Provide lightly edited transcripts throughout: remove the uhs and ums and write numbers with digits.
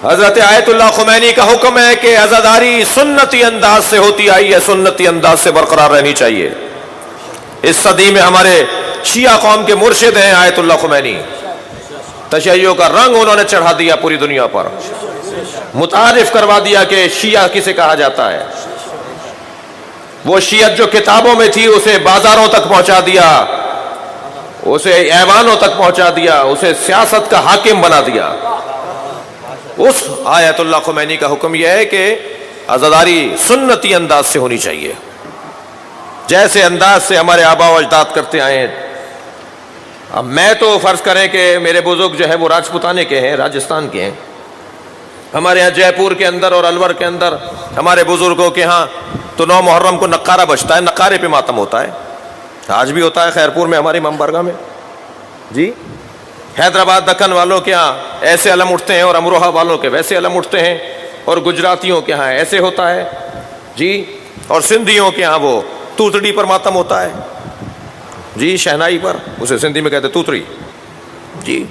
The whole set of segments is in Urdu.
حضرت آیت اللہ خمینی کا حکم ہے کہ عزاداری سنتی انداز سے ہوتی آئی ہے، سنتی انداز سے برقرار رہنی چاہیے۔ اس صدی میں ہمارے شیعہ قوم کے مرشد ہیں آیت اللہ خمینی، تشیعوں کا رنگ انہوں نے چڑھا دیا پوری دنیا پر، متعارف کروا دیا کہ شیعہ کسے کہا جاتا ہے۔ وہ شیعت جو کتابوں میں تھی اسے بازاروں تک پہنچا دیا، اسے ایوانوں تک پہنچا دیا، اسے سیاست کا حاکم بنا دیا۔ اس آیت اللہ خمینی کا حکم یہ ہے کہ عزاداری سنتی انداز سے ہونی چاہیے، جیسے انداز سے ہمارے آبا و اجداد کرتے آئے ہیں۔ اب میں تو فرض کریں کہ میرے بزرگ جو ہے وہ راجپوتانے کے ہیں، راجستھان کے ہیں۔ ہمارے ہاں جے پور کے اندر اور الور کے اندر ہمارے بزرگوں کے ہاں تو 9 محرم کو نقارہ بجتا ہے، نقارے پہ ماتم ہوتا ہے، آج بھی ہوتا ہے خیرپور میں، ہماری امام بارگاہ میں جی۔ حیدرآباد دکن والوں کے ہاں ایسے علم اٹھتے ہیں، اور امروہہ والوں کے ویسے علم اٹھتے ہیں، اور گجراتیوں کے ہاں ایسے ہوتا ہے جی، اور سندھیوں کے ہاں وہ توتڑی پر ماتم ہوتا ہے جی، شہنائی پر، اسے سندھی میں کہتے توتڑی جی۔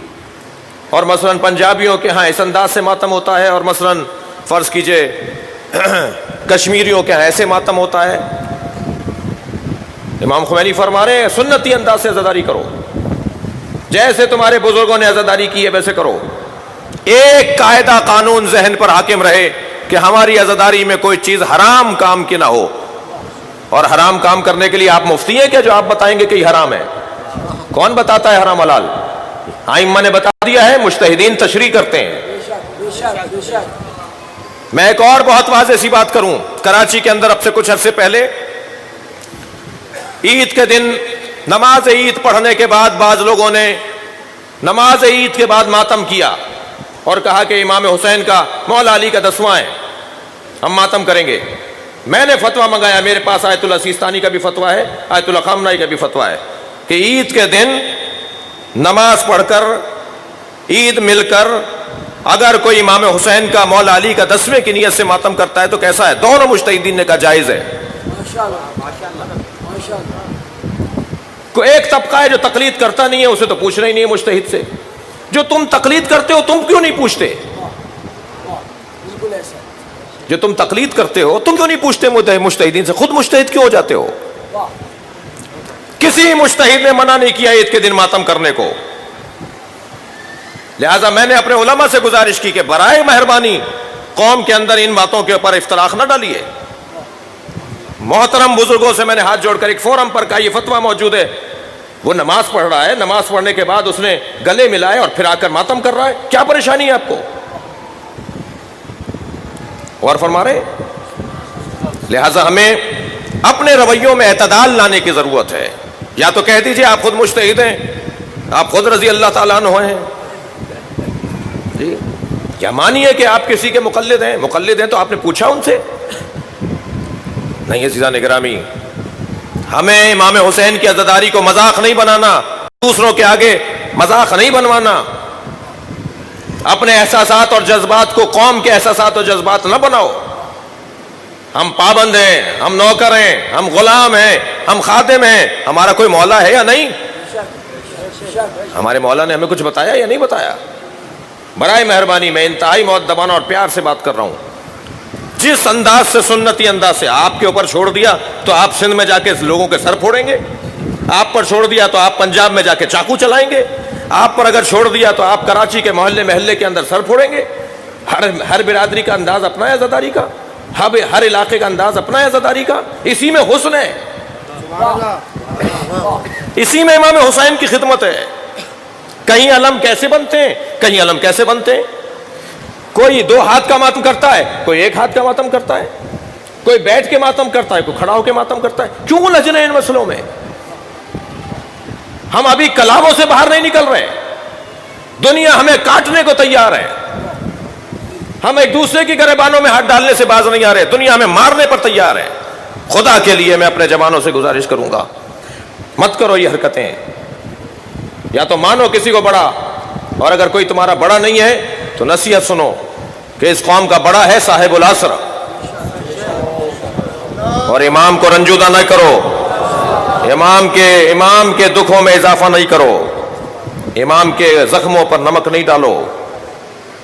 اور مثلا پنجابیوں کے ہاں اس انداز سے ماتم ہوتا ہے، اور مثلا فرض کیجئے کشمیریوں کے ہاں ایسے ماتم ہوتا ہے۔ امام خمینی فرما رہے ہیں سنتی انداز سے عزاداری کرو، جیسے تمہارے بزرگوں نے عزاداری کی ہے ویسے کرو۔ ایک قاعدہ قانون ذہن پر حاکم رہے کہ ہماری عزاداری میں کوئی چیز حرام کام کی نہ ہو، اور حرام کام کرنے کے لیے آپ مفتی ہیں کیا جو آپ بتائیں گے کہ یہ حرام ہے؟ کون بتاتا ہے حرام حلال؟ ائمہ نے بتا دیا ہے، مجتہدین تشریح کرتے ہیں۔ میں ایک اور بہت واضح سی بات کروں، کراچی کے اندر اب سے کچھ عرصے پہلے عید کے دن نماز عید پڑھنے کے بعد بعض لوگوں نے نماز عید کے بعد ماتم کیا اور کہا کہ امام حسین کا مولا علی کا 10واں ہے، ہم ماتم کریں گے۔ میں نے فتویٰ منگایا، میرے پاس آیت اللہ سیستانی کا بھی فتویٰ ہے، آیت اللہ خامنائی کا بھی فتویٰ ہے کہ عید کے دن نماز پڑھ کر، عید مل کر، اگر کوئی امام حسین کا مولا علی کا 10ویں کی نیت سے ماتم کرتا ہے تو کیسا ہے؟ دونوں مجتہدین نے کہا جائز ہے۔ کوئی ایک طبقہ ہے جو تقلید کرتا نہیں ہے، اسے تو پوچھنا ہی نہیں ہے مجتہد سے۔ جو تم تقلید کرتے ہو تم کیوں نہیں پوچھتے؟ جو تم تقلید کرتے ہو تم کیوں نہیں پوچھتے مجتہدین سے؟ خود مجتہد کیوں ہو جاتے ہو؟ کسی مجتہد نے منع نہیں کیا عید کے دن ماتم کرنے کو، لہذا میں نے اپنے علماء سے گزارش کی کہ برائے مہربانی قوم کے اندر ان باتوں کے اوپر اختلاف نہ ڈالیے۔ محترم بزرگوں سے میں نے ہاتھ جوڑ کر ایک فورم پر کہا یہ فتویٰ موجود ہے، وہ نماز پڑھ رہا ہے، نماز پڑھنے کے بعد اس نے گلے ملائے اور پھر آ کر ماتم کر رہا ہے، کیا پریشانی ہے آپ کو؟ اور فرما رہے لہذا ہمیں اپنے رویوں میں اعتدال لانے کی ضرورت ہے۔ یا تو کہہ دیجئے آپ خود مجتہد ہیں، آپ خود رضی اللہ تعالیٰ عنہ ہیں جی، یا مانیے کہ آپ کسی کے مقلد ہیں، مقلد ہیں تو آپ نے پوچھا ان سے؟ نہیں عزیزان گرامی، ہمیں امام حسین کی عزاداری کو مذاق نہیں بنانا، دوسروں کے آگے مذاق نہیں بنوانا، اپنے احساسات اور جذبات کو قوم کے احساسات اور جذبات نہ بناؤ۔ ہم پابند ہیں، ہم نوکر ہیں، ہم غلام ہیں، ہم خادم ہیں، ہمارا کوئی مولا ہے یا نہیں؟ ہمارے مولا نے ہمیں کچھ بتایا یا نہیں بتایا؟ برائے مہربانی میں انتہائی مؤدبانہ اور پیار سے بات کر رہا ہوں، جس انداز سے سنتی انداز سے آپ کے اوپر چھوڑ دیا تو آپ سندھ میں جا کے لوگوں کے سر پھوڑیں گے، آپ پر چھوڑ دیا تو آپ پنجاب میں جا کے چاقو چلائیں گے، آپ پر اگر چھوڑ دیا تو آپ کراچی کے محلے محلے کے اندر سر پھوڑیں گے۔ ہر برادری کا انداز اپنا ہے عزاداری کا، ہر علاقے کا انداز اپنا ہے عزاداری کا، اسی میں حسن ہے، اسی میں امام حسین کی خدمت ہے۔ کہیں علم کیسے بنتے ہیں، کہیں علم کیسے بنتے ہیں، کوئی 2 ہاتھ کا ماتم کرتا ہے، کوئی 1 ہاتھ کا ماتم کرتا ہے، کوئی بیٹھ کے ماتم کرتا ہے، کوئی کھڑا ہو کے ماتم کرتا ہے۔ کیوں الجھن ہے ان مسئلوں میں؟ ہم ابھی کلاموں سے باہر نہیں نکل رہے، دنیا ہمیں کاٹنے کو تیار ہے، ہم ایک دوسرے کی گریبانوں میں ہاتھ ڈالنے سے باز نہیں آ رہے، دنیا ہمیں مارنے پر تیار ہے۔ خدا کے لیے میں اپنے جوانوں سے گزارش کروں گا، مت کرو یہ حرکتیں، یا تو مانو کسی کو بڑا، اور اگر کوئی تمہارا بڑا نہیں ہے تو نصیحت سنو کہ اس قوم کا بڑا ہے صاحب العصر، اور امام کو رنجودہ نہ کرو، امام کے دکھوں میں اضافہ نہیں کرو، امام کے زخموں پر نمک نہیں ڈالو،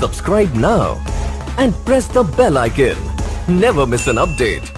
Subscribe now and press the bell icon. Never miss an update.